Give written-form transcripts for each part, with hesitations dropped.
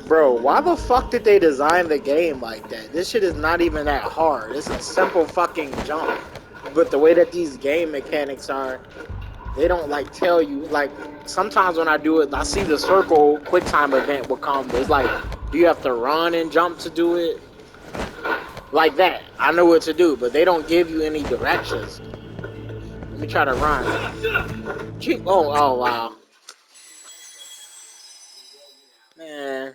Bro, why the fuck did they design the game like that? This shit is not even that hard. It's a simple fucking jump. But the way that these game mechanics are, they don't like tell you. Like sometimes when I do it, I see the circle quick time event will come. It's like, do you have to run and jump to do it? Like that. I know what to do, but they don't give you any directions. Let me try to run. Oh wow. Man.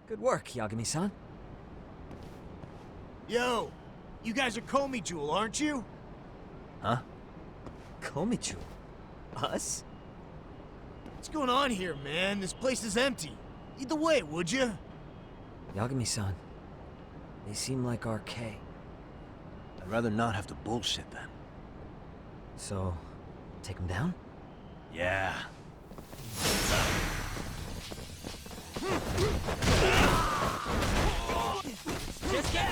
Good work, Yagami-san. Yo, you guys are Komi Jewel, aren't you? Huh? Komichu? Us? What's going on here, man? This place is empty. Lead the way, would you? Yagami-san, they seem like RK. I'd rather not have to bullshit then. So, take them down? Yeah. Just get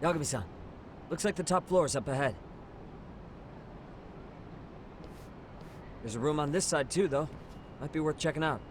Yagami-san, looks like the top floor is up ahead. There's a room on this side too, though. Might be worth checking out.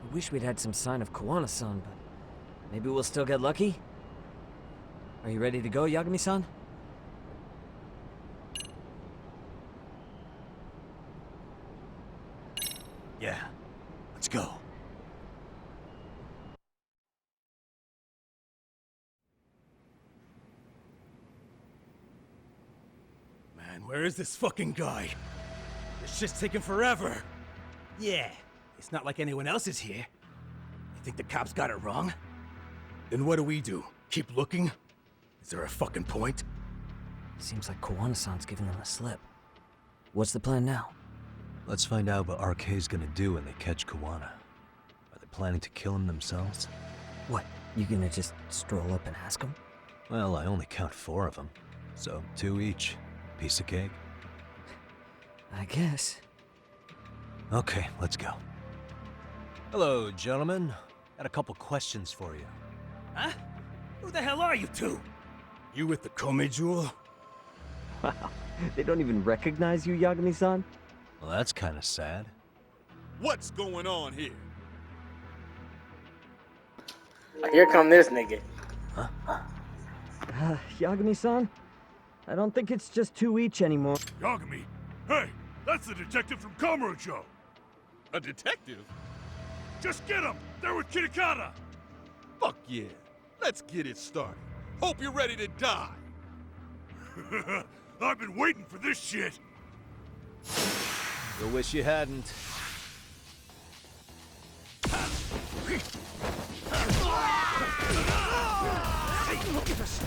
I wish we'd had some sign of Kuwana-san, but maybe we'll still get lucky? Are you ready to go, Yagami-san? Yeah. Let's go. Man, where is this fucking guy? This shit's taking forever. Yeah, it's not like anyone else is here. You think the cops got it wrong? Then what do? Keep looking? Is there a fucking point? Seems like Kuwana-san's giving them a slip. What's the plan now? Let's find out what RK's gonna do when they catch Kuwana. Are they planning to kill him themselves? What, you gonna just stroll up and ask him? Well, I only count 4 of them. So 2 each. Piece of cake. I guess. Okay, let's go. Hello, gentlemen. Got a couple questions for you. Huh? Who the hell are you two? You with the Komi Jewel? Wow, they don't even recognize you, Yagami-san? Well, that's kind of sad. What's going on here? Here come this nigga. Yagami-san? I don't think it's just 2 each anymore. Yagami! Hey! That's the detective from Kamurocho! A detective? Just get him! They're with Kitakata! Fuck yeah. Let's get it started. Hope you're ready to die. I've been waiting for this shit! I wish you hadn't. Look at this!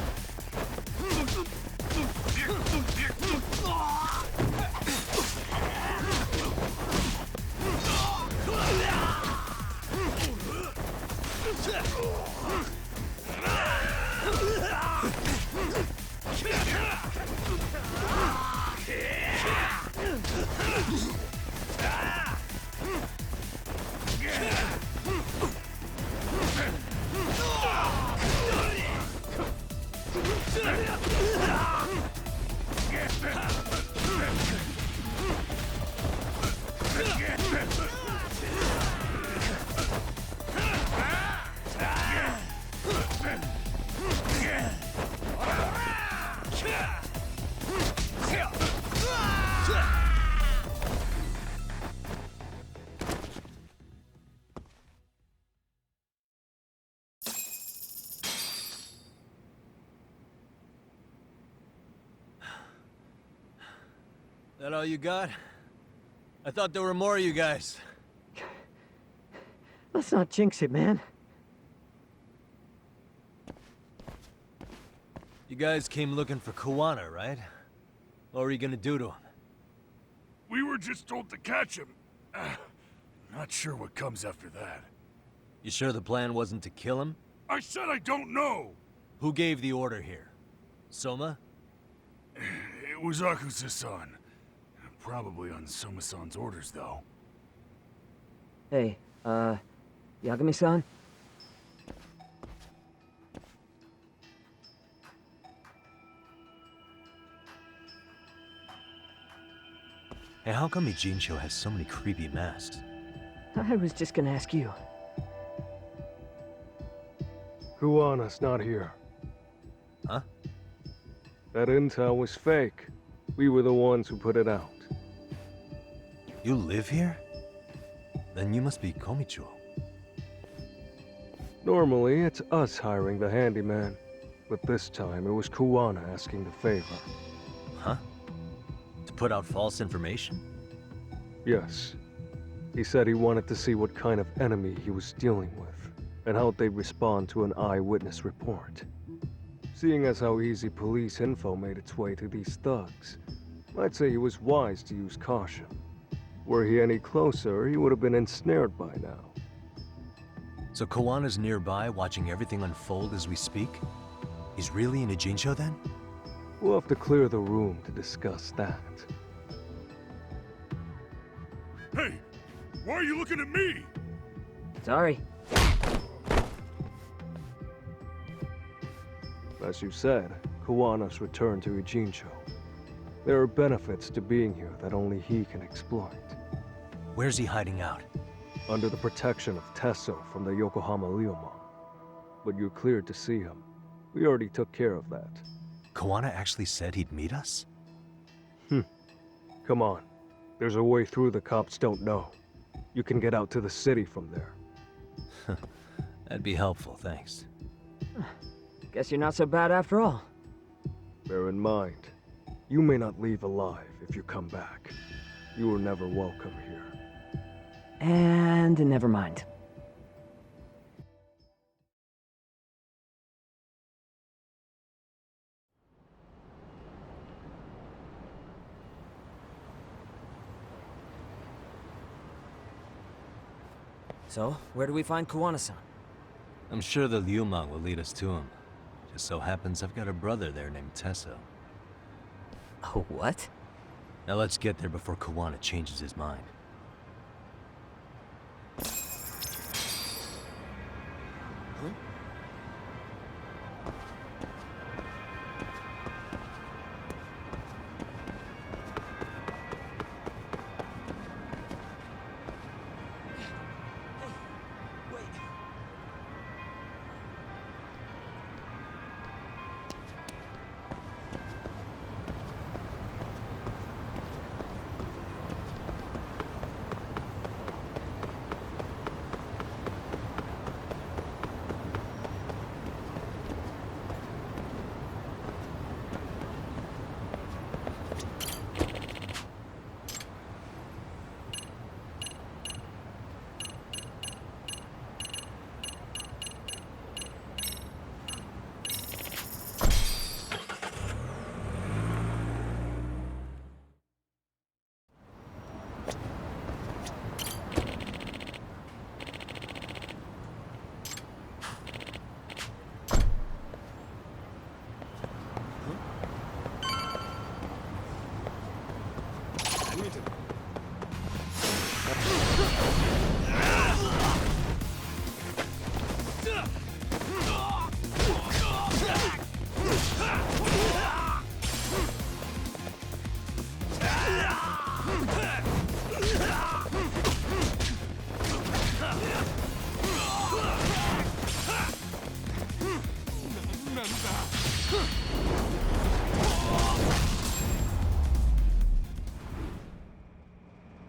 That all you got? I thought there were more of you guys. Let's not jinx it, man. You guys came looking for Kuwana, right? What were you gonna do to him? We were just told to catch him. Not sure what comes after that. You sure the plan wasn't to kill him? I said I don't know! Who gave the order here? Soma? It was Akusa-san. Probably on Soma-san's orders, though. Hey, Yagami-san? Hey, how come Ijincho has so many creepy masks? I was just gonna ask you. Kuwana's not here. Huh? That intel was fake. We were the ones who put it out. You live here? Then you must be Komicho. Normally, it's us hiring the handyman. But this time, it was Kuwana asking the favor. Huh? To put out false information? Yes. He said he wanted to see what kind of enemy he was dealing with, and how they'd respond to an eyewitness report. Seeing as how easy police info made its way to these thugs, I'd say he was wise to use caution. Were he any closer, he would have been ensnared by now. So Kuwana's nearby, watching everything unfold as we speak? He's really in Ijincho then? We'll have to clear the room to discuss that. Hey! Why are you looking at me? Sorry. As you said, Kuwana's returned to Ijincho. There are benefits to being here that only he can exploit. Where's he hiding out? Under the protection of Tesso from the Yokohama Ryomon. But you're cleared to see him. We already took care of that. Kuwana actually said he'd meet us? Come on. There's a way through the cops don't know. You can get out to the city from there. That'd be helpful, thanks. Guess you're not so bad after all. Bear in mind, you may not leave alive if you come back. You were never welcome here. And never mind. So, where do we find Kuwana-san? I'm sure the Ryumang will lead us to him. Just so happens I've got a brother there named Tesso. Oh, what? Now let's get there before Kuwana changes his mind.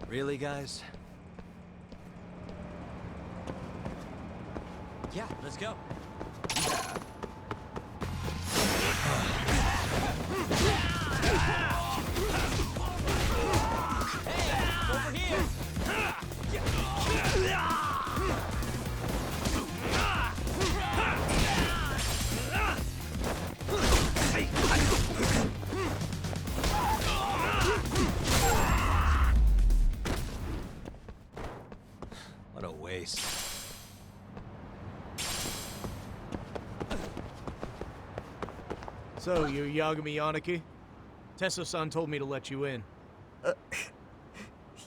Really, guys? Yeah, let's go. What a waste. So, you're Yagami Yaniki? Tesso-san told me to let you in.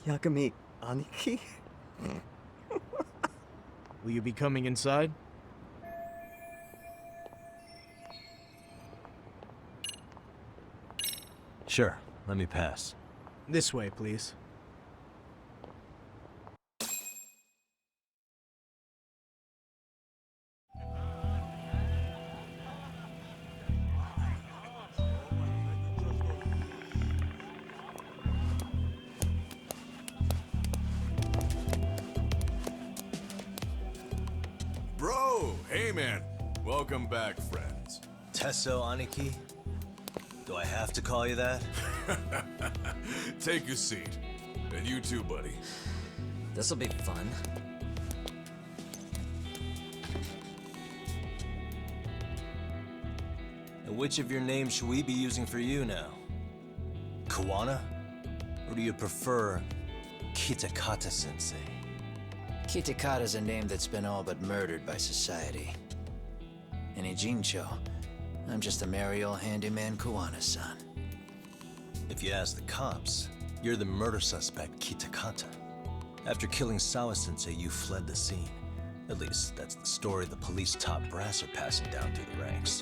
Yagami Aniki? Will you be coming inside? Sure, let me pass. This way, please. Bro, hey man. Welcome back, friends. Tesso Aniki? Do I have to call you that? Take a seat. And you too, buddy. This'll be fun. And which of your names should we be using for you now? Kuwana? Or do you prefer Kitakata-sensei? Kitakata's a name that's been all but murdered by society. And in Jincho, I'm just a merry old handyman Kuwana-san. If you ask the cops, you're the murder suspect Kitakata. After killing Sawa-sensei, you fled the scene. At least, that's the story the police top brass are passing down through the ranks.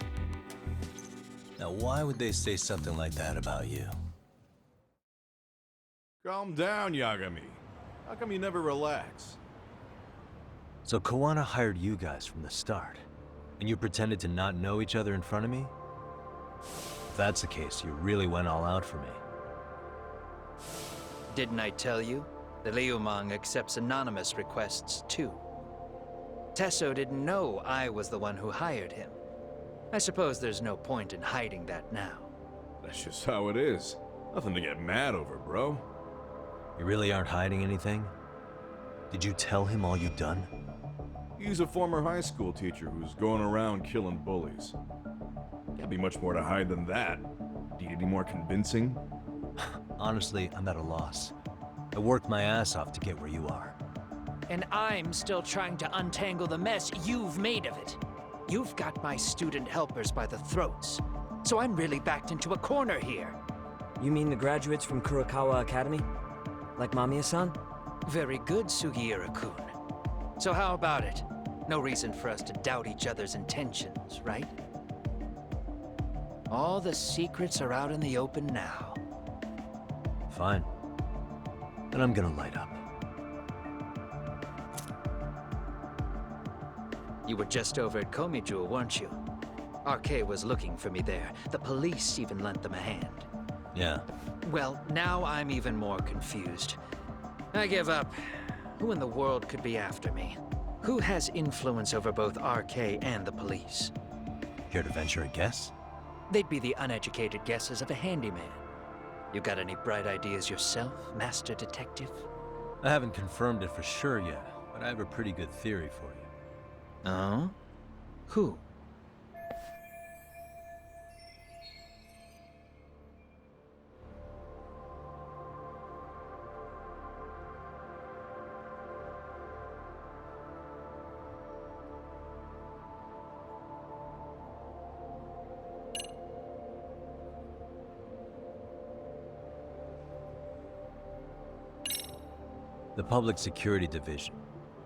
Now, why would they say something like that about you? Calm down, Yagami. How come you never relax? So Kuwana hired you guys from the start, and you pretended to not know each other in front of me? If that's the case, you really went all out for me. Didn't I tell you? The Liumang accepts anonymous requests, too. Tesso didn't know I was the one who hired him. I suppose there's no point in hiding that now. That's just how it is. Nothing to get mad over, bro. You really aren't hiding anything? Did you tell him all you've done? He's a former high school teacher who's going around killing bullies. Can't be much more to hide than that. Do you need any more convincing? Honestly, I'm at a loss. I worked my ass off to get where you are. And I'm still trying to untangle the mess you've made of it. You've got my student helpers by the throats. So I'm really backed into a corner here. You mean the graduates from Kurokawa Academy? Like Mamiya-san? Very good, Sugiura-kun. So how about it? No reason for us to doubt each other's intentions, right? All the secrets are out in the open now. Fine. Then I'm gonna light up. You were just over at Komiju, weren't you? RK was looking for me there. The police even lent them a hand. Yeah. Well, now I'm even more confused. I give up. Who in the world could be after me? Who has influence over both RK and the police? Care to venture a guess? They'd be the uneducated guesses of a handyman. You got any bright ideas yourself, Master Detective? I haven't confirmed it for sure yet, but I have a pretty good theory for you. Oh? Who? The Public Security Division.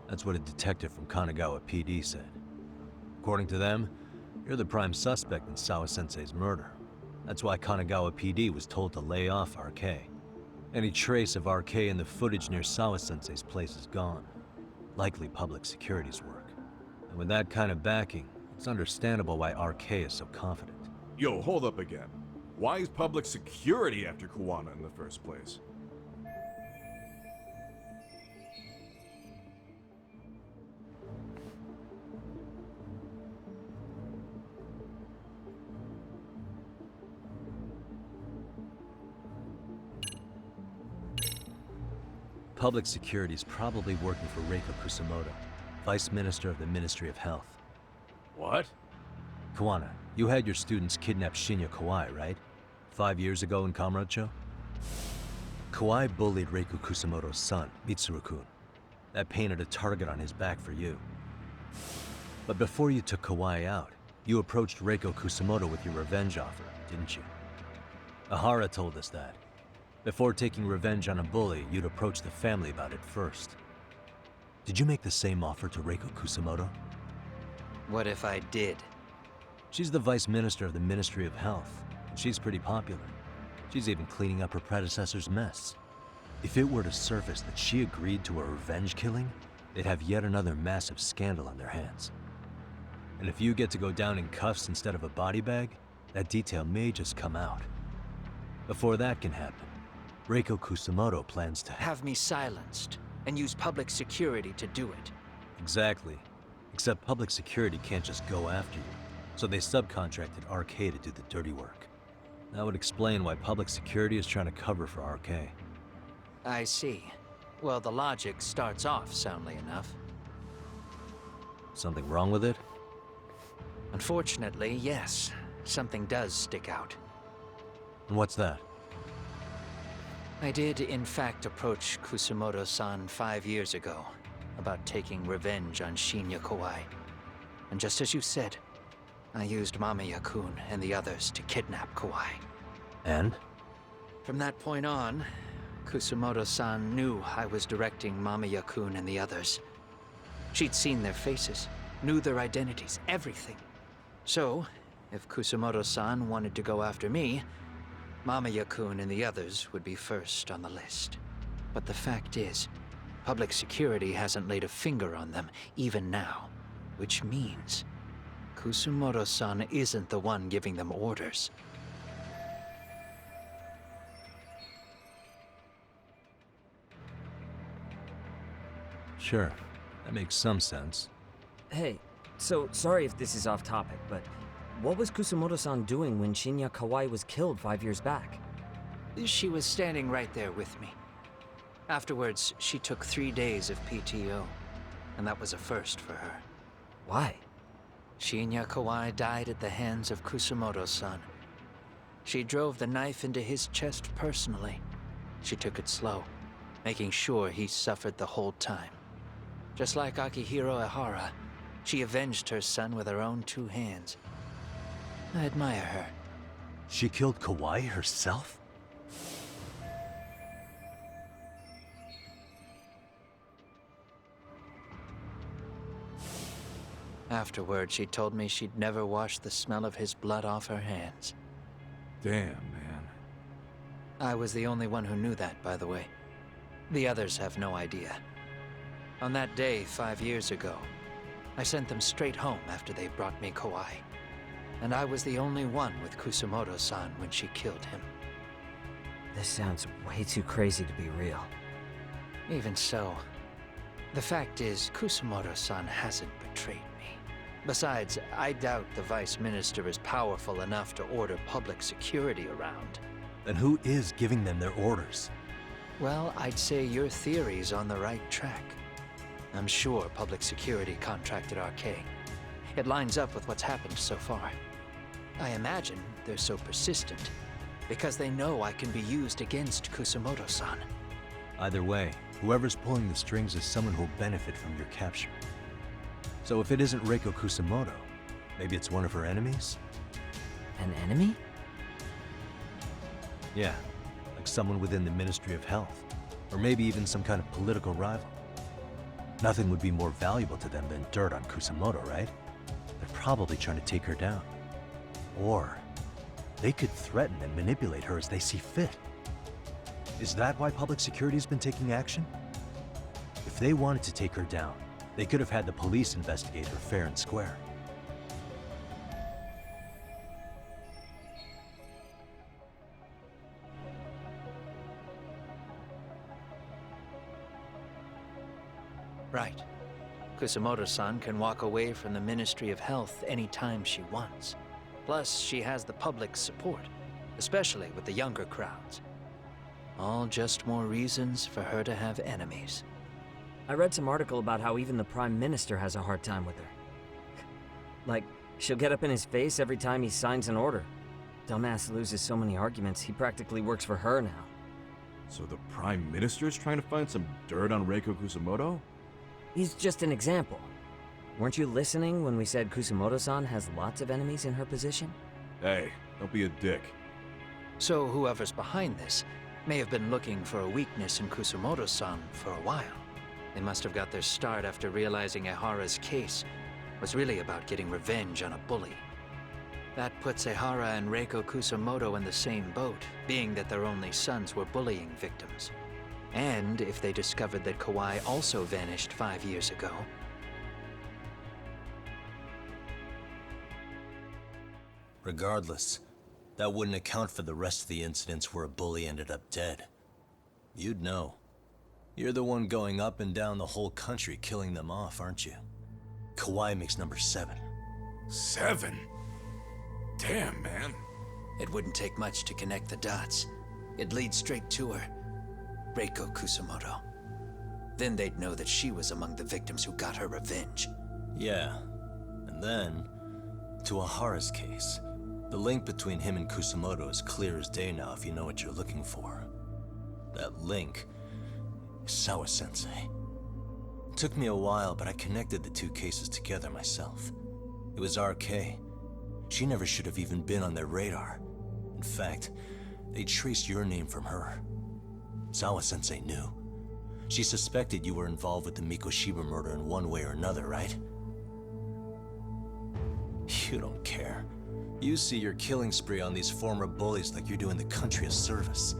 That's what a detective from Kanagawa PD said. According to them, you're the prime suspect in Sawa-sensei's murder. That's why Kanagawa PD was told to lay off RK. Any trace of RK in the footage near Sawa-sensei's place is gone. Likely Public Security's work. And with that kind of backing, it's understandable why RK is so confident. Yo, hold up again. Why is public security after Kuwana in the first place? Public Security is probably working for Reiko Kusamoto, Vice Minister of the Ministry of Health. What? Kuwana, you had your students kidnap Shinya Kawai, right? 5 years ago in Kamurocho? Kawai bullied Reiko Kusamoto's son, Mitsuru-kun. That painted a target on his back for you. But before you took Kawai out, you approached Reiko Kusamoto with your revenge offer, didn't you? Ahara told us that. Before taking revenge on a bully, you'd approach the family about it first. Did you make the same offer to Reiko Kusamoto? What if I did? She's the Vice Minister of the Ministry of Health, and she's pretty popular. She's even cleaning up her predecessor's mess. If it were to surface that she agreed to a revenge killing, they'd have yet another massive scandal on their hands. And if you get to go down in cuffs instead of a body bag, that detail may just come out. Before that can happen, Reiko Kusamoto plans to Have me silenced, and use public security to do it. Exactly. Except public security can't just go after you, so they subcontracted RK to do the dirty work. That would explain why public security is trying to cover for RK. I see. Well, the logic starts off soundly enough. Something wrong with it? Unfortunately, yes. Something does stick out. And what's that? I did, in fact, approach Kusamoto-san 5 years ago about taking revenge on Shinya Kawai. And just as you said, I used Mamiya-kun and the others to kidnap Kawai. And? From that point on, Kusamoto-san knew I was directing Mamiya-kun and the others. She'd seen their faces, knew their identities, everything. So, if Kusamoto-san wanted to go after me, Mamiya-kun and the others would be first on the list. But the fact is, public security hasn't laid a finger on them, even now. Which means, Kusamoto-san isn't the one giving them orders. Sure, that makes some sense. Hey, so sorry if this is off topic, but what was Kusamoto-san doing when Shinya Kawai was killed 5 years back? She was standing right there with me. Afterwards, she took 3 days of PTO, and that was a first for her. Why? Shinya Kawai died at the hands of Kusamoto-san. She drove the knife into his chest personally. She took it slow, making sure he suffered the whole time. Just like Akihiro Ehara, she avenged her son with her own 2 hands. I admire her. She killed Kawai herself? Afterward, she told me she'd never wash the smell of his blood off her hands. Damn, man. I was the only one who knew that, by the way. The others have no idea. On that day 5 years ago, I sent them straight home after they brought me Kawai. And I was the only one with Kusamoto-san when she killed him. This sounds way too crazy to be real. Even so, the fact is, Kusamoto-san hasn't betrayed me. Besides, I doubt the Vice Minister is powerful enough to order public security around. Then who is giving them their orders? Well, I'd say your theory's on the right track. I'm sure public security contracted RK. It lines up with what's happened so far. I imagine they're so persistent because they know I can be used against Kusamoto-san. Either way, whoever's pulling the strings is someone who'll benefit from your capture. So if it isn't Reiko Kusamoto, maybe it's one of her enemies? An enemy? Yeah, like someone within the Ministry of Health. Or maybe even some kind of political rival. Nothing would be more valuable to them than dirt on Kusamoto, right? They're probably trying to take her down. Or they could threaten and manipulate her as they see fit. Is that why public security's been taking action? If they wanted to take her down, they could have had the police investigate her fair and square. Right. Kusamoto-san can walk away from the Ministry of Health anytime she wants. Plus, she has the public's support, especially with the younger crowds. All just more reasons for her to have enemies. I read some article about how even the Prime Minister has a hard time with her. Like, she'll get up in his face every time he signs an order. Dumbass loses so many arguments, he practically works for her now. So the Prime Minister's trying to find some dirt on Reiko Kusamoto? He's just an example. Weren't you listening when we said Kusamoto-san has lots of enemies in her position? Hey, don't be a dick. So whoever's behind this may have been looking for a weakness in Kusamoto-san for a while. They must have got their start after realizing Ehara's case was really about getting revenge on a bully. That puts Ehara and Reiko Kusamoto in the same boat, being that their only sons were bullying victims. And if they discovered that Kawai also vanished 5 years ago. Regardless, that wouldn't account for the rest of the incidents where a bully ended up dead. You'd know. You're the one going up and down the whole country killing them off, aren't you? Kawai makes number 7. 7? Damn, man. It wouldn't take much to connect the dots. It'd lead straight to her. Reiko Kusamoto. Then they'd know that she was among the victims who got her revenge. Yeah. And then, to Ahara's case, the link between him and Kusamoto is clear as day now if you know what you're looking for. That link is Sawa-sensei. It took me a while, but I connected the two cases together myself. It was RK. She never should have even been on their radar. In fact, they traced your name from her. Sawa-sensei knew. She suspected you were involved with the Mikoshiba murder in one way or another, right? You don't care. You see your killing spree on these former bullies like you're doing the country a service.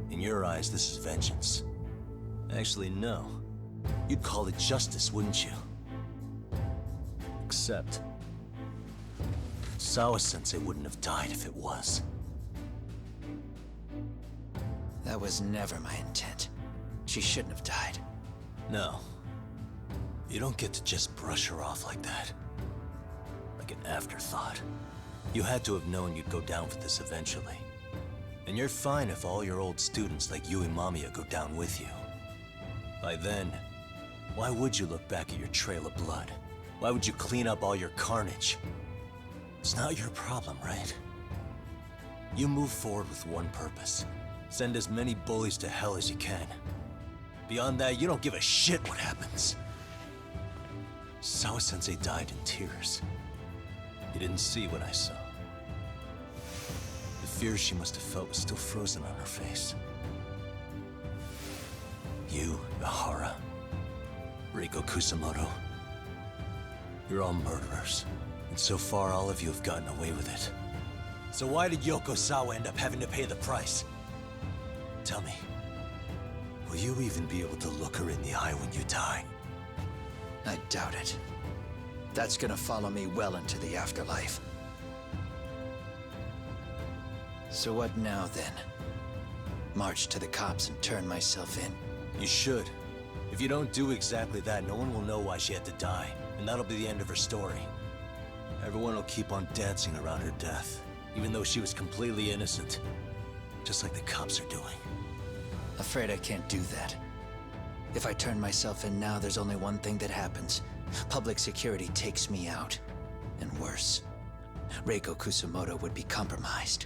In your eyes, this is vengeance. Actually, no. You'd call it justice, wouldn't you? Except, Sawa-sensei wouldn't have died if it was. That was never my intent. She shouldn't have died. No. You don't get to just brush her off like that. Like an afterthought. You had to have known you'd go down for this eventually. And you're fine if all your old students like Yui Mamiya go down with you. By then, why would you look back at your trail of blood? Why would you clean up all your carnage? It's not your problem, right? You move forward with one purpose. Send as many bullies to hell as you can. Beyond that, you don't give a shit what happens. Sawa-sensei died in tears. You didn't see what I saw. The fear she must have felt was still frozen on her face. You, Ehara, Reiko Kusamoto, you're all murderers. And so far, all of you have gotten away with it. So why did Yoko Sawa end up having to pay the price? Tell me, will you even be able to look her in the eye when you die? I doubt it. That's gonna follow me well into the afterlife. So what now, then? March to the cops and turn myself in? You should. If you don't do exactly that, no one will know why she had to die, and that'll be the end of her story. Everyone will keep on dancing around her death, even though she was completely innocent. Just like the cops are doing. Afraid I can't do that. If I turn myself in now, there's only one thing that happens. Public security takes me out. And worse, Reiko Kusamoto would be compromised.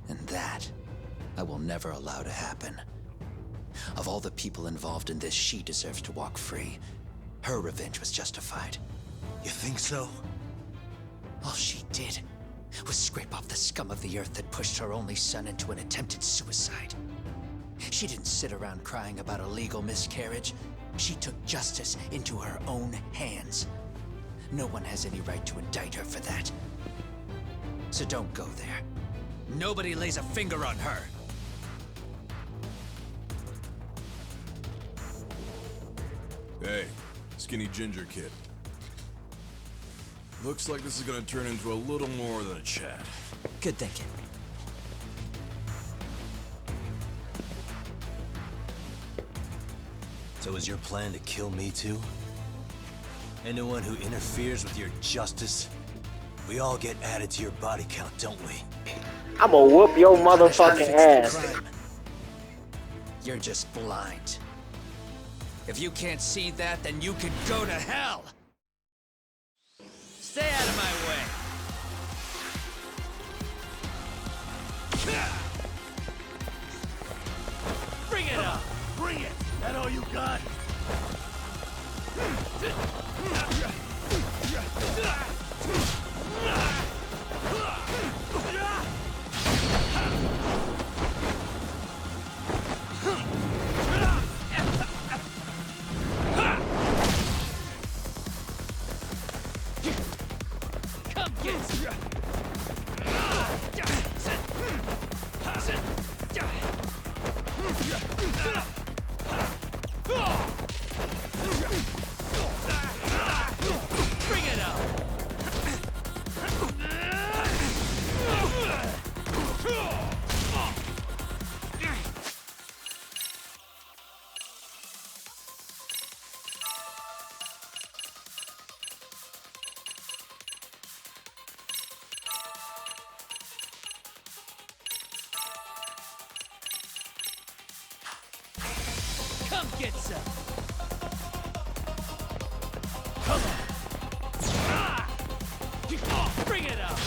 And that, I will never allow to happen. Of all the people involved in this, she deserves to walk free. Her revenge was justified. You think so? All she did was scrape off the scum of the earth that pushed her only son into an attempted suicide. She didn't sit around crying about a legal miscarriage. She took justice into her own hands. No one has any right to indict her for that. So don't go there. Nobody lays a finger on her. Hey, skinny ginger kid. Looks like this is gonna turn into a little more than a chat. Good thinking. So is your plan to kill me too? Anyone who interferes with your justice? We all get added to your body count, don't we? I'ma whoop your motherfucking Fix the ass. crime. You're just blind. If you can't see that, then you can go to hell! Stay out of my way! Bring it up! Bring it! That all you got? Come get Bring it up! Come get some! Come on! Bring it up!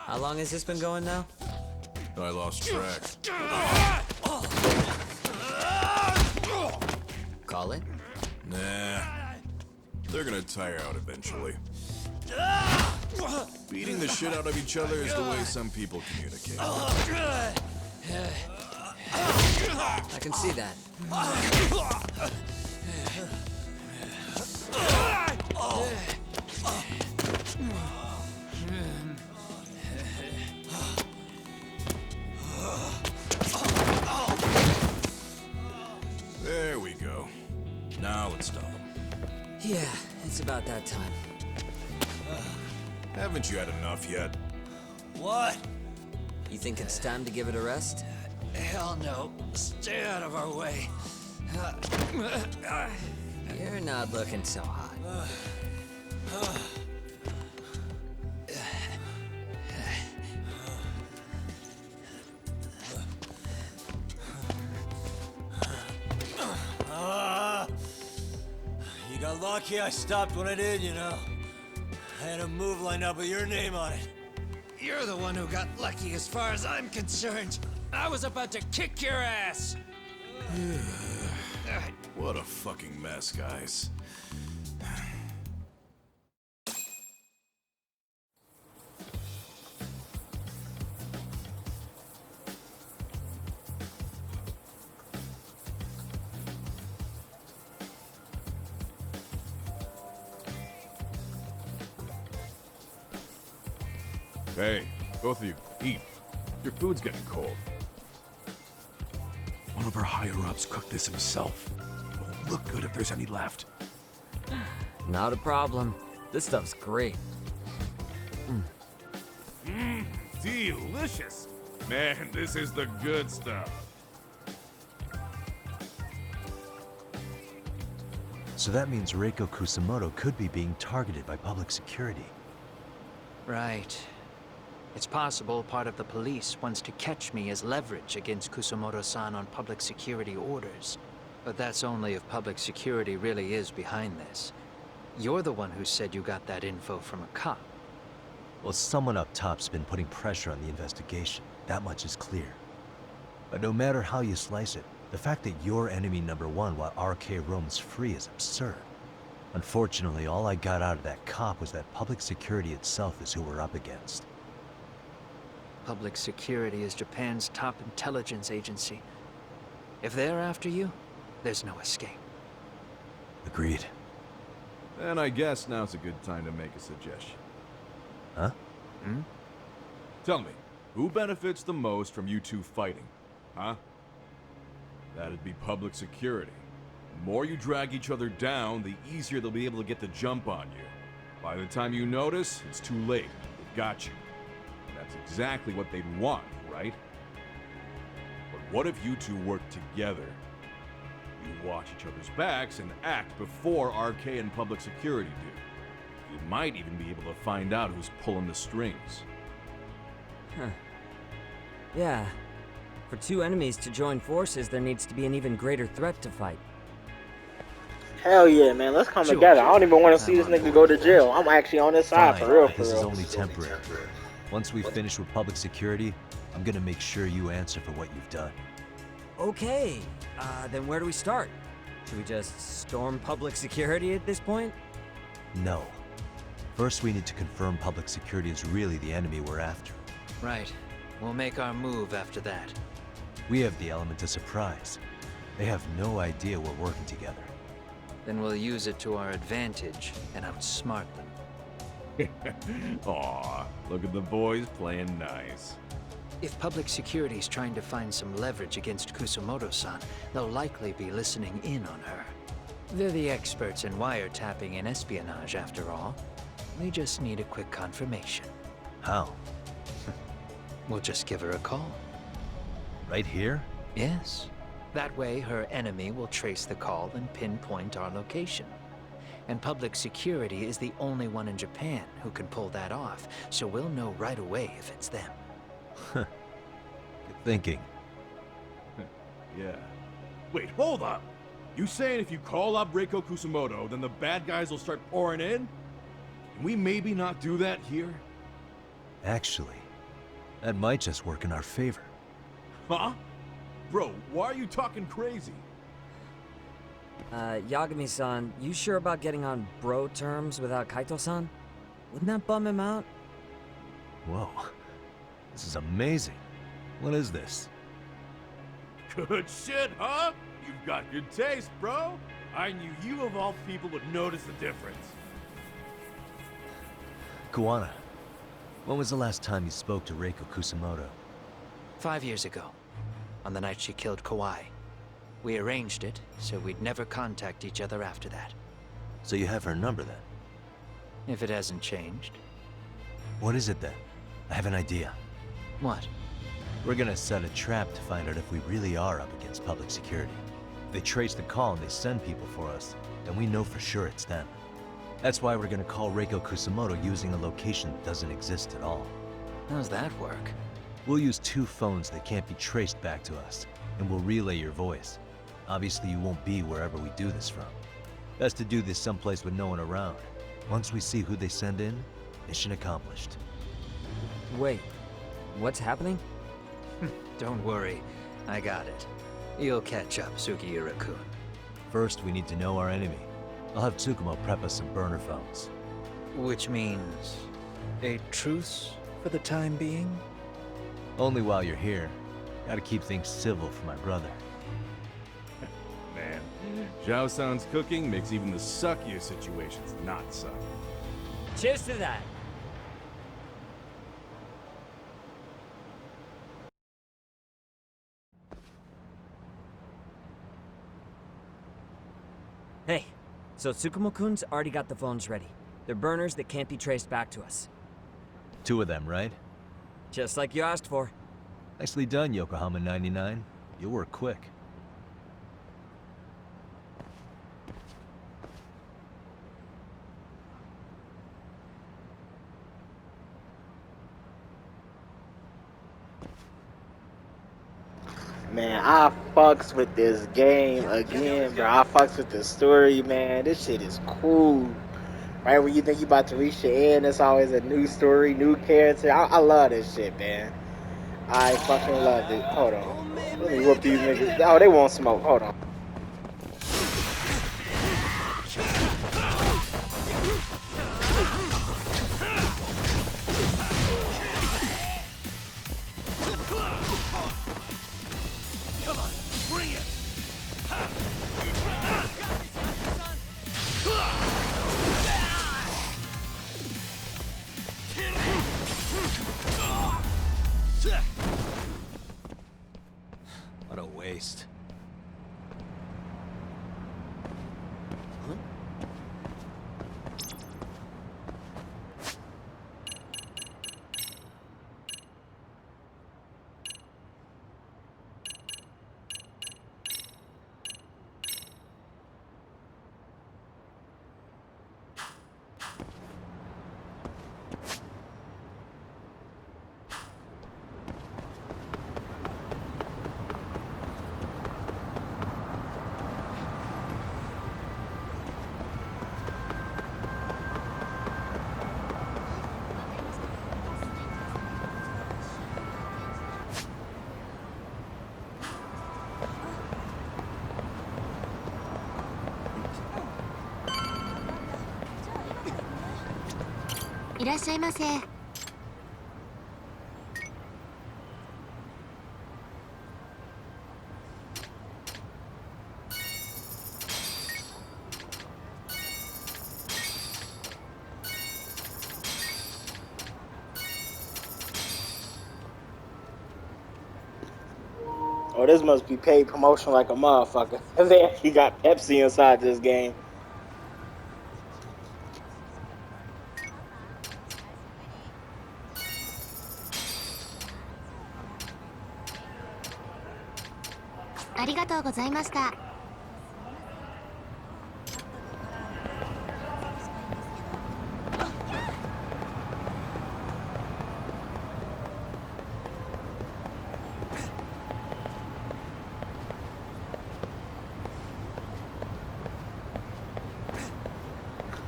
How long has this been going now? I lost track. Call it? Nah. They're gonna tire out eventually. Beating the shit out of each other is the way some people communicate. I can see that. There we go. Now let's stop them. Yeah, it's about that time. Haven't you had enough yet? What? You think it's time to give it a rest? Hell no. Stay out of our way. You're not looking so hot. You got lucky I stopped when I did, you know. I had a move lined up with your name on it. You're the one who got lucky as far as I'm concerned. I was about to kick your ass. What a fucking mess, guys. Hey, both of you, eat. Your food's getting cold. of our higher-ups cooked this himself. It won't look good if there's any left. Not a problem. This stuff's great. Delicious! Man, this is the good stuff. So that means Reiko Kusamoto could be being targeted by public security. Right. It's possible part of the police wants to catch me as leverage against Kusamoto-san on public security orders. But that's only if public security really is behind this. You're the one who said you got that info from a cop. Well, someone up top's been putting pressure on the investigation. That much is clear. But no matter how you slice it, the fact that you're enemy number one while RK roams free is absurd. Unfortunately, all I got out of that cop was that public security itself is who we're up against. Public security is Japan's top intelligence agency. If they're after you, there's no escape. Agreed. Then I guess now's a good time to make a suggestion. Huh? Tell me, who benefits the most from you two fighting? Huh? That'd be public security. The more you drag each other down, the easier they'll be able to get the jump on you. By the time you notice, it's too late. They've got you. That's exactly what they'd want, right? But what if you two work together? You watch each other's backs and act before RK and public security do. You might even be able to find out who's pulling the strings. Huh. Yeah. For two enemies to join forces, there needs to be an even greater threat to fight. Hell yeah, man. Let's come together. I don't even want to see this nigga go to jail. I'm actually on his side for real, This is only temporary. Once we finish with public security, I'm gonna make sure you answer for what you've done. Okay, then where do we start? Should we just storm public security at this point? No. First, we need to confirm public security is really the enemy we're after. Right. We'll make our move after that. We have the element of surprise. They have no idea we're working together. Then we'll use it to our advantage and outsmart them. Aw, look at the boys playing nice. If public security's trying to find some leverage against Kusamoto-san, they'll likely be listening in on her. They're the experts in wiretapping and espionage, after all. We just need a quick confirmation. How? We'll just give her a call. Right here? Yes. That way, her enemy will trace the call and pinpoint our location. And public security is the only one in Japan who can pull that off, so we'll know right away if it's them. Good thinking. Yeah. Wait, hold up! You saying if you call up Reiko Kusamoto, then the bad guys will start pouring in? Can we maybe not do that here? Actually, that might just work in our favor. Huh? Bro, why are you talking crazy? Yagami-san, you sure about getting on bro terms without Kaito-san? Wouldn't that bum him out? Whoa. This is amazing. What is this? Good shit, huh? You've got good taste, bro. I knew you of all people would notice the difference. Kuwana, when was the last time you spoke to Reiko Kusamoto? 5 years ago, on the night she killed Kawai. We arranged it, so we'd never contact each other after that. So you have her number then? If it hasn't changed. What is it then? I have an idea. What? We're gonna set a trap to find out if we really are up against public security. If they trace the call and they send people for us, then we know for sure it's them. That's why we're gonna call Reiko Kusamoto using a location that doesn't exist at all. How's that work? We'll use 2 phones that can't be traced back to us, and we'll relay your voice. Obviously, you won't be wherever we do this from. Best to do this someplace with no one around. Once we see who they send in, mission accomplished. Wait, what's happening? Don't worry, I got it. You'll catch up, Sugiura-kun. First, we need to know our enemy. I'll have Tsukumo prep us some burner phones. Which means a truce for the time being? Only while you're here. Gotta keep things civil for my brother. Man, Zhao-san's cooking makes even the suckiest situations not suck. Cheers to that! Hey, so Tsukumo-kun's already got the phones ready. They're burners that can't be traced back to us. 2 of them, right? Just like you asked for. Nicely done, Yokohama 99. You work quick. Man, I fucks with this game again, bro. I fucks with the story, man. This shit is cool. Right when you think you about to reach the end, it's always a new story, new character. I love this shit, man. I fucking love it. Hold on. Let me whoop these niggas. Oh, they won't smoke. Hold on. Come on, bring it! What a waste. Oh, this must be paid promotion like a motherfucker. They actually got Pepsi inside this game.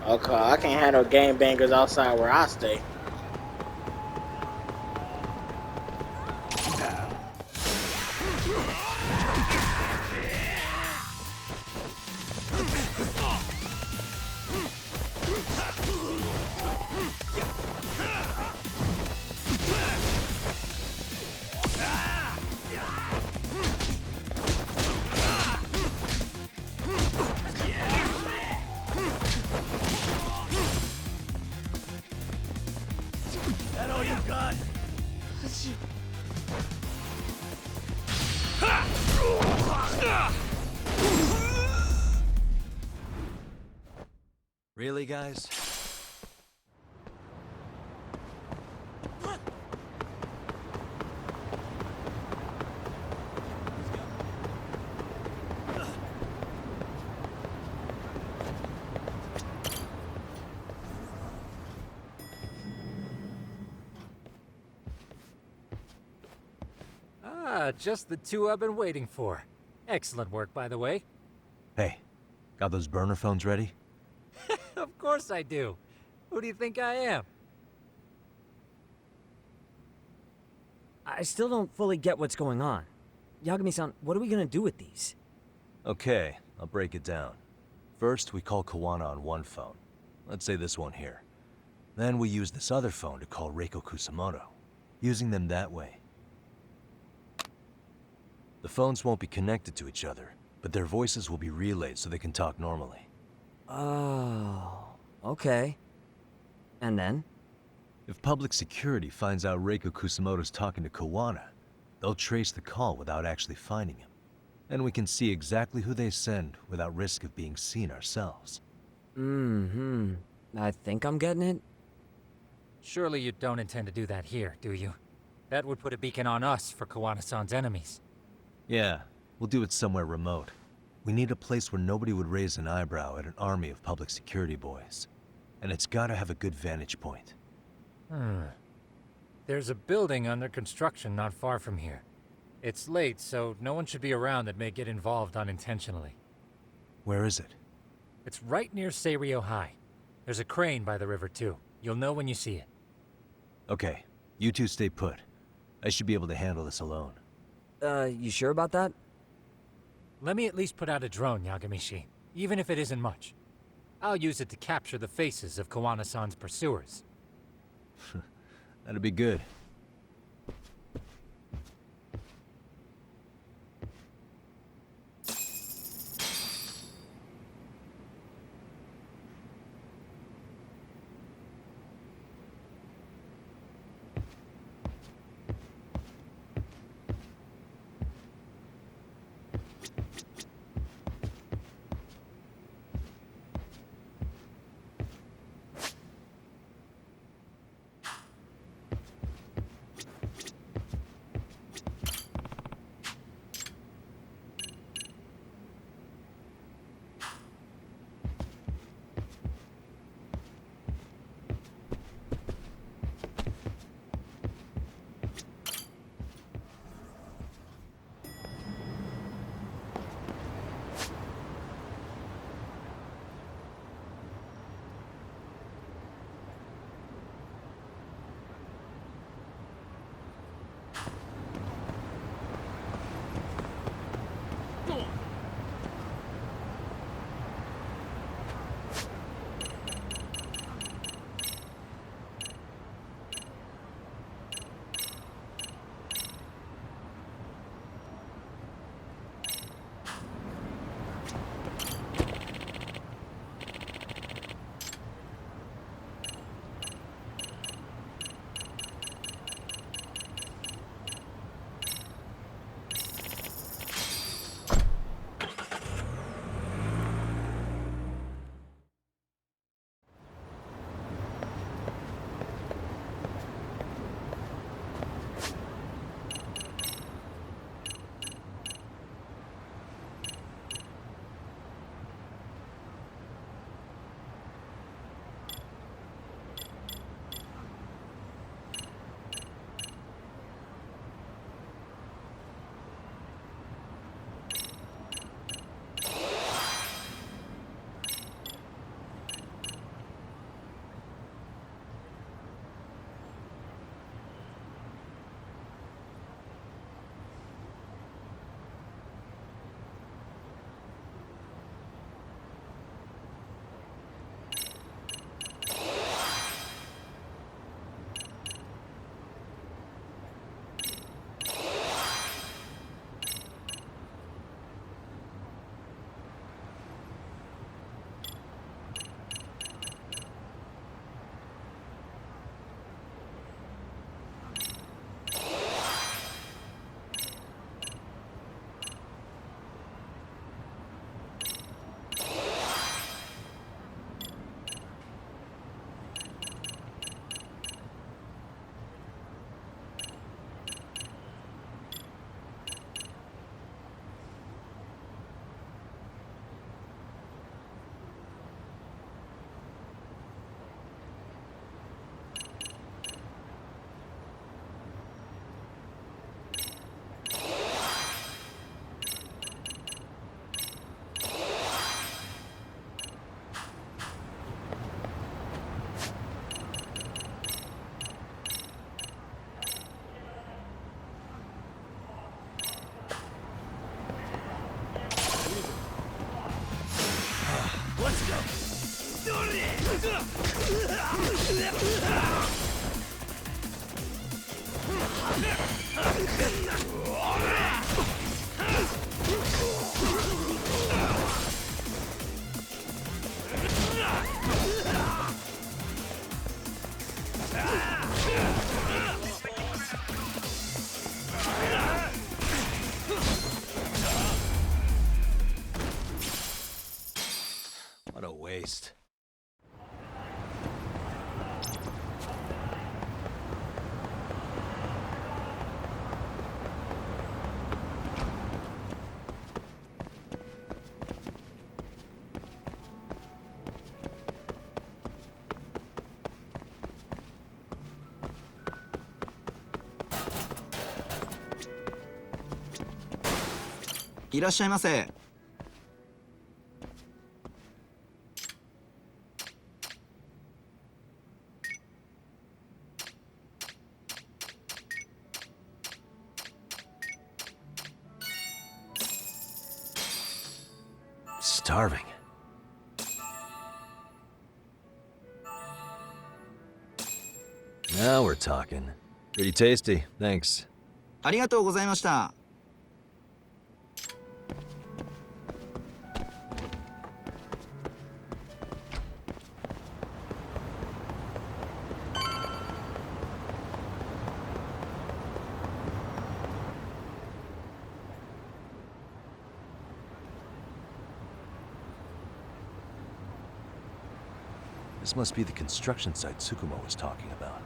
Okay, I can't handle game bangers outside where I stay. That all you got? Really, guys? Ah, just the two I've been waiting for. Excellent work, by the way. Hey, got those burner phones ready? Of course I do. Who do you think I am? I still don't fully get what's going on. Yagami-san, what are we gonna do with these? Okay, I'll break it down. First, we call Kuwana on one phone. Let's say this one here. Then we use this other phone to call Reiko Kusamoto, using them that way. The phones won't be connected to each other, but their voices will be relayed so they can talk normally. Oh, okay. And then? If public security finds out Reiko Kusamoto's talking to Kuwana, they'll trace the call without actually finding him. And we can see exactly who they send without risk of being seen ourselves. Mm-hmm. I think I'm getting it. Surely you don't intend to do that here, do you? That would put a beacon on us for Kuwana-san's enemies. Yeah, we'll do it somewhere remote. We need a place where nobody would raise an eyebrow at an army of public security boys. And it's gotta have a good vantage point. There's a building under construction not far from here. It's late, so no one should be around that may get involved unintentionally. Where is it? It's right near Seiryo High. There's a crane by the river too. You'll know when you see it. Okay, you two stay put. I should be able to handle this alone. You sure about that? Let me at least put out a drone, Yagamishi, even if it isn't much. I'll use it to capture the faces of Kuwana-san's pursuers. That'd be good. What a waste. Starving. Now we're talking. Pretty tasty, thanks. ありがとうございました。This must be the construction site Tsukumo was talking about.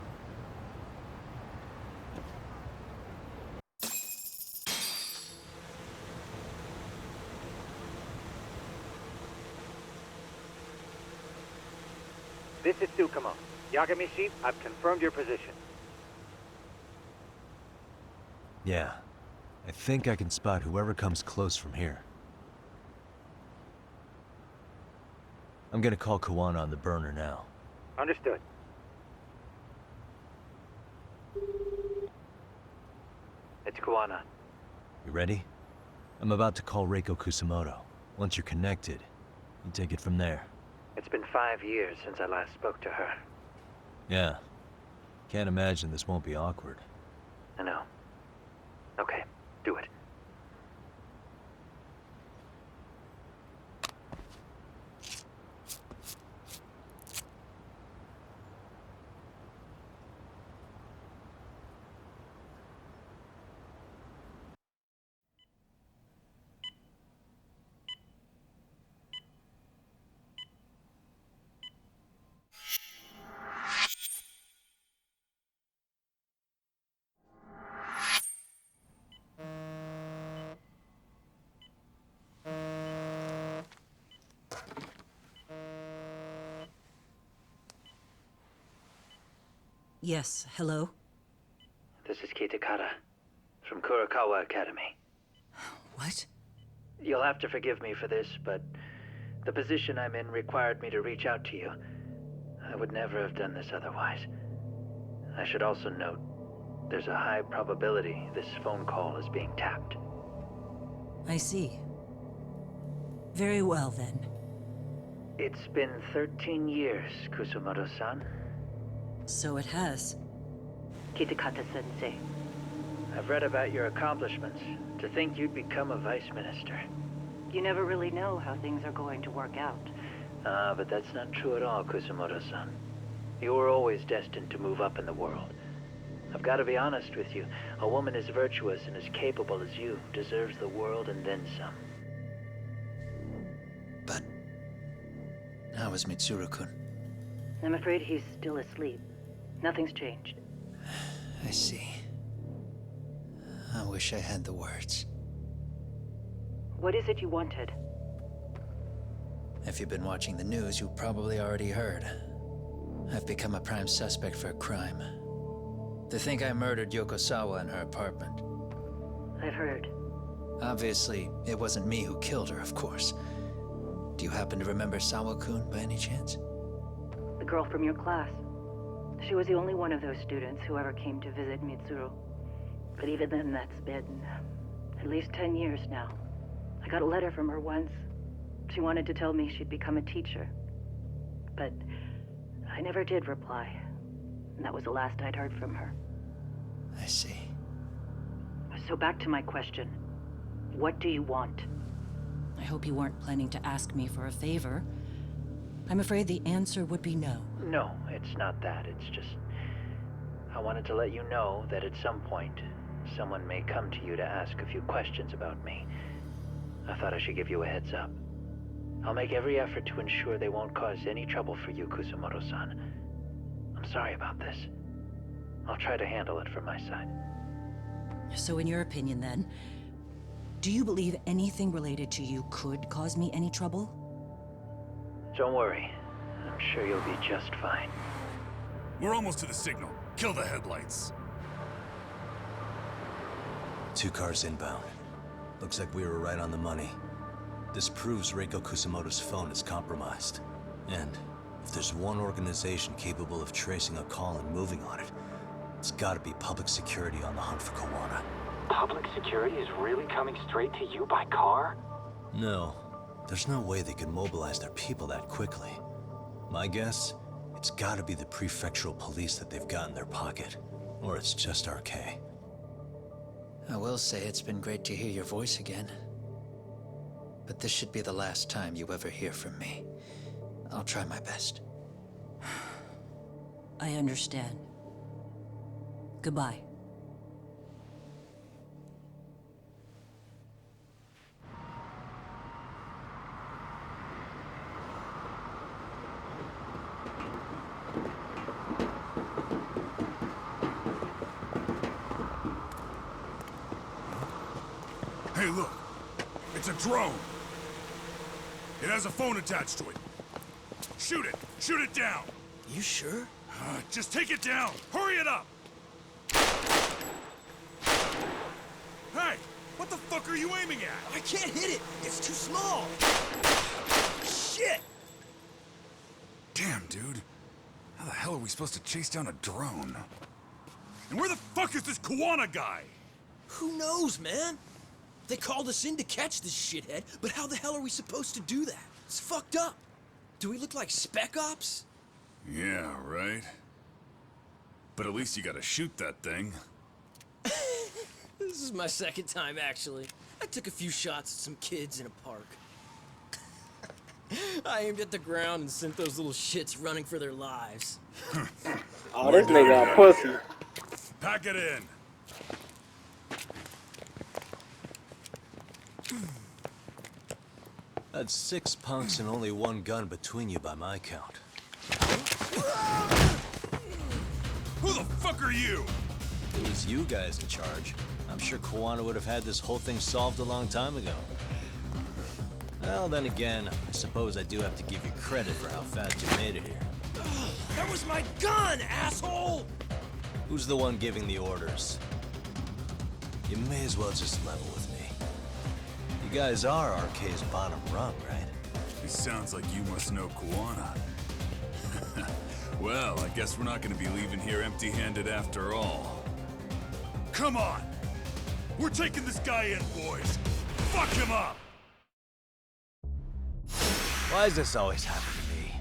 This is Tsukumo. Yagami-shi, I've confirmed your position. Yeah. I think I can spot whoever comes close from here. I'm gonna call Kuwana on the burner now. Understood. It's Kuwana. You ready? I'm about to call Reiko Kusamoto. Once you're connected, you take it from there. It's been 5 years since I last spoke to her. Yeah. Can't imagine this won't be awkward. I know. Okay, do it. Yes, hello? This is Kitakata, from Kurakawa Academy. What? You'll have to forgive me for this, but the position I'm in required me to reach out to you. I would never have done this otherwise. I should also note, there's a high probability this phone call is being tapped. I see. Very well, then. It's been 13 years, Kusumoto-san. So it has. Kitakata-sensei. I've read about your accomplishments. To think you'd become a vice minister. You never really know how things are going to work out. But that's not true at all, Kusumoto-san. You were always destined to move up in the world. I've got to be honest with you. A woman as virtuous and as capable as you deserves the world and then some. But how is Mitsuru-kun? I'm afraid he's still asleep. Nothing's changed. I see. I wish I had the words. What is it you wanted? If you've been watching the news, you probably already heard. I've become a prime suspect for a crime. They think I murdered Yokosawa in her apartment. I've heard. Obviously, it wasn't me who killed her, of course. Do you happen to remember Sawa-kun by any chance? The girl from your class. She was the only one of those students who ever came to visit Mitsuru. But even then, that's been at least 10 years now. I got a letter from her once. She wanted to tell me she'd become a teacher. But I never did reply. And that was the last I'd heard from her. I see. So back to my question. What do you want? I hope you weren't planning to ask me for a favor. I'm afraid the answer would be no. No, it's not that. It's just... I wanted to let you know that at some point, someone may come to you to ask a few questions about me. I thought I should give you a heads up. I'll make every effort to ensure they won't cause any trouble for you, Kusumoto-san. I'm sorry about this. I'll try to handle it from my side. So in your opinion then, do you believe anything related to you could cause me any trouble? Don't worry. I'm sure you'll be just fine. We're almost to the signal. Kill the headlights. 2 cars inbound. Looks like we were right on the money. This proves Reiko Kusumoto's phone is compromised. And if there's one organization capable of tracing a call and moving on it, it's gotta be public security on the hunt for Kuwana. Public security is really coming straight to you by car? No. There's no way they could mobilize their people that quickly. My guess, it's gotta be the prefectural police that they've got in their pocket. Or it's just RK. I will say it's been great to hear your voice again. But this should be the last time you ever hear from me. I'll try my best. I understand. Goodbye. Hey, look. It's a drone. It has a phone attached to it. Shoot it! Shoot it down! You sure? Just take it down! Hurry it up! Hey! What the fuck are you aiming at? I can't hit it! It's too small! Shit! Damn, dude. How the hell are we supposed to chase down a drone? And where the fuck is this Kuwana guy? Who knows, man? They called us in to catch this shithead, but how the hell are we supposed to do that? It's fucked up. Do we look like spec ops? Yeah, right. But at least you gotta shoot that thing. This is my second time, actually. I took a few shots at some kids in a park. I aimed at the ground and sent those little shits running for their lives. Oh, this nigga a pussy. Pack it in. That's 6 punks and only 1 gun between you by my count. Who the fuck are you? It was you guys in charge. I'm sure Kuwana would have had this whole thing solved a long time ago. Well, then again, I suppose I do have to give you credit for how fast you made it here. That was my gun, asshole! Who's the one giving the orders? You may as well just level with me. You guys are RK's bottom rung, right? It sounds like you must know Kuwana. Well, I guess we're not gonna be leaving here empty-handed after all. Come on! We're taking this guy in, boys! Fuck him up! Why does this always happen to me?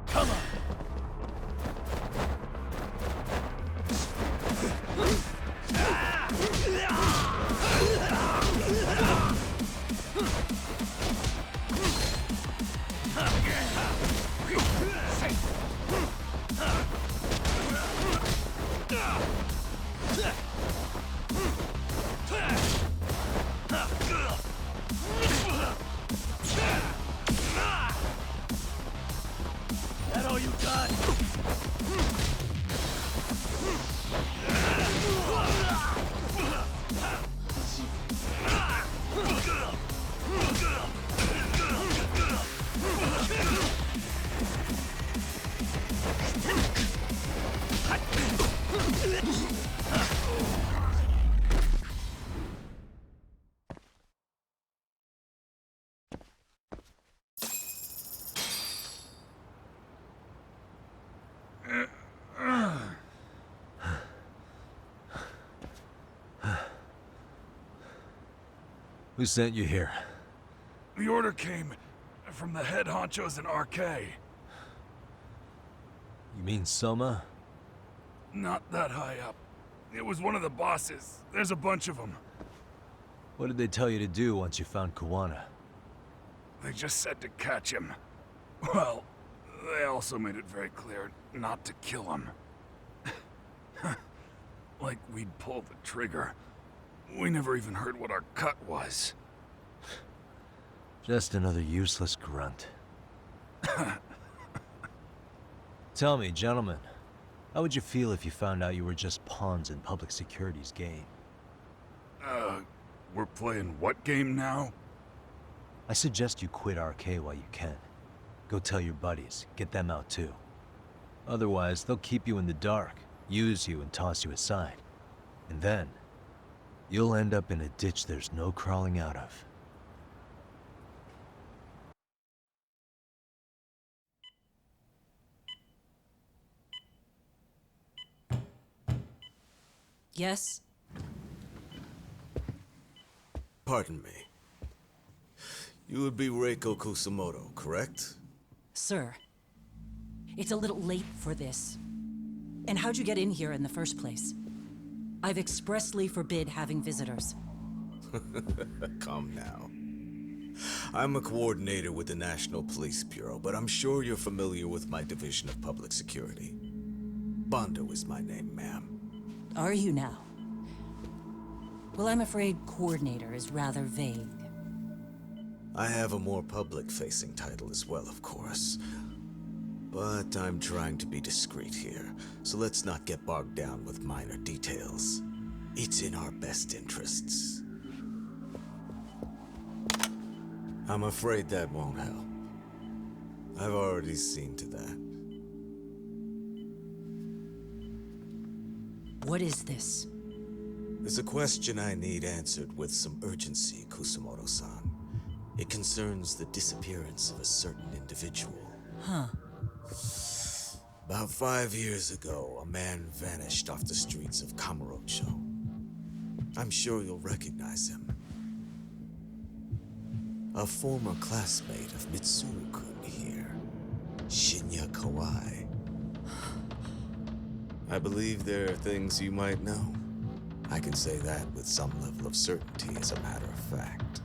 Come on! That all you got? Who sent you here? The order came from the head honchos in RK. You mean Soma? Not that high up. It was one of the bosses. There's a bunch of them. What did they tell you to do once you found Kuwana? They just said to catch him. Well, they also made it very clear not to kill him. Like we'd pulled the trigger. We never even heard what our cut was. Just another useless grunt. Tell me, gentlemen, how would you feel if you found out you were just pawns in public security's game? We're playing what game now? I suggest you quit RK while you can. Go tell your buddies, get them out too. Otherwise, they'll keep you in the dark, use you and toss you aside. And then, you'll end up in a ditch there's no crawling out of. Yes? Pardon me. You would be Reiko Kusumoto, correct? Sir. It's a little late for this. And how'd you get in here in the first place? I've expressly forbid having visitors. Come now. I'm a coordinator with the National Police Bureau, but I'm sure you're familiar with my Division of Public Security. Bondo is my name, ma'am. Are you now? Well, I'm afraid coordinator is rather vague. I have a more public-facing title as well, of course. But I'm trying to be discreet here, so let's not get bogged down with minor details. It's in our best interests. I'm afraid that won't help. I've already seen to that. What is this? There's a question I need answered with some urgency, Kusumoto-san. It concerns the disappearance of a certain individual. Huh. About 5 years ago, a man vanished off the streets of Kamurocho. I'm sure you'll recognize him. A former classmate of Mitsuru-kun here, Shinya Kawai. I believe there are things you might know. I can say that with some level of certainty, as a matter of fact.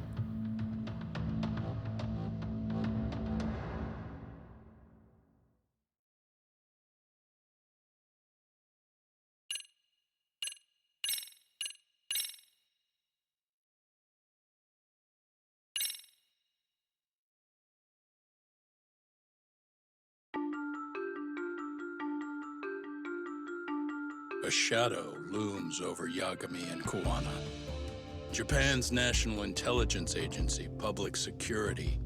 A shadow looms over Yagami and Kuwana. Japan's National Intelligence Agency, Public Security,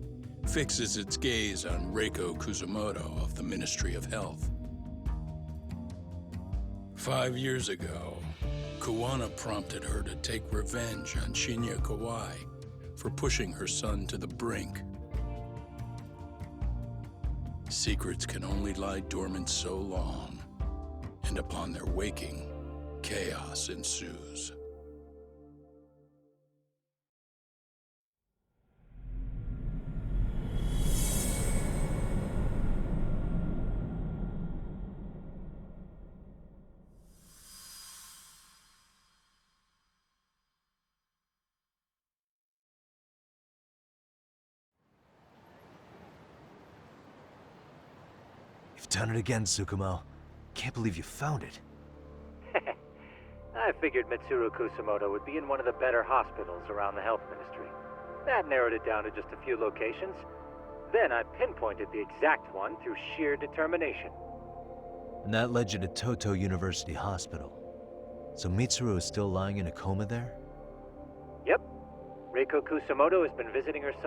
fixes its gaze on Reiko Kusumoto of the Ministry of Health. 5 years ago, Kuwana prompted her to take revenge on Shinya Kawai for pushing her son to the brink. Secrets can only lie dormant so long, and upon their waking, chaos ensues. You've done it again, Tsukumo. Can't believe you found it. I figured Mitsuru Kusumoto would be in one of the better hospitals around the health ministry. That narrowed it down to just a few locations. Then I pinpointed the exact one through sheer determination. And that led you to Toto University Hospital. So Mitsuru is still lying in a coma there? Yep. Reiko Kusumoto has been visiting her son